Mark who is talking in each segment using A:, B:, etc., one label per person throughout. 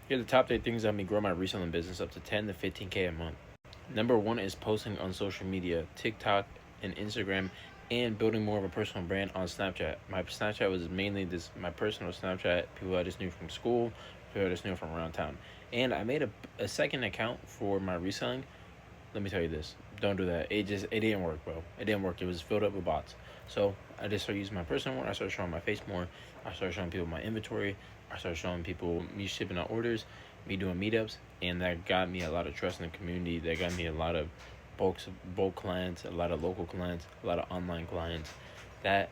A: Here are the top 3 things that help me grow my reselling business up to 10 to 15K a month. Number one is posting on social media, TikTok and Instagram, and building more of a personal brand on Snapchat. My Snapchat was mainly this my personal Snapchat, people I just knew from school, people I just knew from around town. And I made a second account for my reselling. Let me tell you this. Don't do that. It didn't work, bro. It didn't work. It was filled up with bots. So I just started using my personal one. I started showing my face more. I started showing people my inventory. I started showing people me shipping out orders, me doing meetups, and that got me a lot of trust in the community. That got me a lot of bulk clients, a lot of local clients, a lot of online clients. That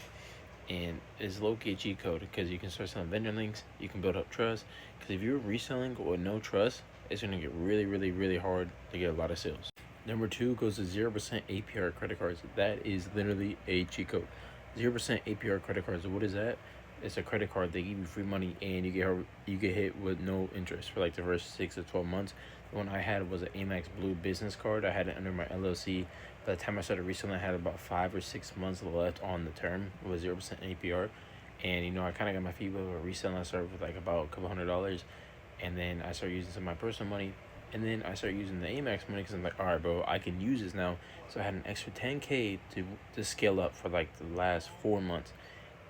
A: and is low key cheat code because you can start selling vendor links. You can build up trust. Because if you're reselling with no trust, it's gonna get really, really, really hard to get a lot of sales. Number two goes to 0% APR credit cards. That is literally a cheat code. 0% APR credit cards. What is that? It's a credit card. They give you free money and you get hit with no interest for like the first 6 to 12 months. The one I had was an Amex Blue business card. I had it under my LLC. By the time I started reselling, I had about 5 or 6 months left on the term. It was 0% APR, and I kind of got my feet wet with reselling. I started with like about a couple $100, and then I started using some of my personal money. And then I started using the Amex money because I'm like, all right, bro, I can use this now. So I had an extra 10K to scale up for like the last 4 months.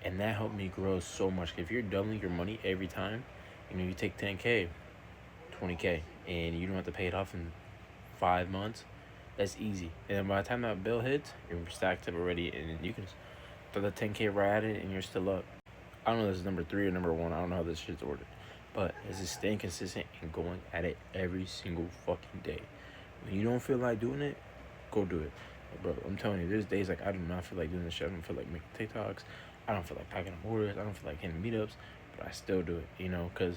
A: And that helped me grow so much. If you're doubling your money every time, you take 10K, 20K, and you don't have to pay it off in 5 months, that's easy. And then by the time that bill hits, you're stacked up already, and you can throw the 10K right at it, and you're still up. I don't know if this is number 3 or number 1. I don't know how this shit's ordered. But it's just staying consistent and going at it every single fucking day. When you don't feel like doing it, go do it. Bro, I'm telling you, there's days like I do not feel like doing this shit. I don't feel like making TikToks. I don't feel like packing up orders. I don't feel like hitting meetups. But I still do it, because,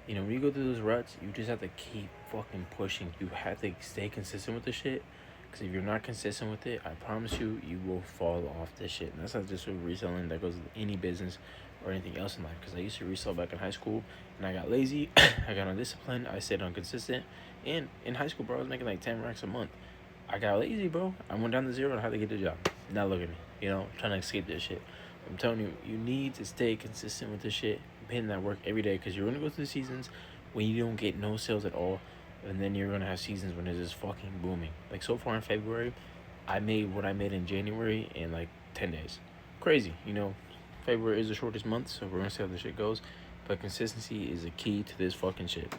A: when you go through those ruts, you just have to keep fucking pushing. You have to stay consistent with the shit. Because if you're not consistent with it, I promise you, you will fall off this shit. And that's not just with reselling. That goes with any business or anything else in life. Because I used to resell back in high school, and I got lazy. I got undisciplined. I stayed inconsistent. And in high school, bro, I was making like 10 racks a month. I got lazy, bro. I went down to zero and I had to get the job. Now look at me, trying to escape this shit. I'm telling you, you need to stay consistent with this shit. Putting that work every day because you're going to go through seasons when you don't get no sales at all. And then you're going to have seasons when it's just fucking booming. Like so far in February, I made what I made in January in like 10 days. Crazy, February is the shortest month, so we're going to see how this shit goes. But consistency is a key to this fucking shit.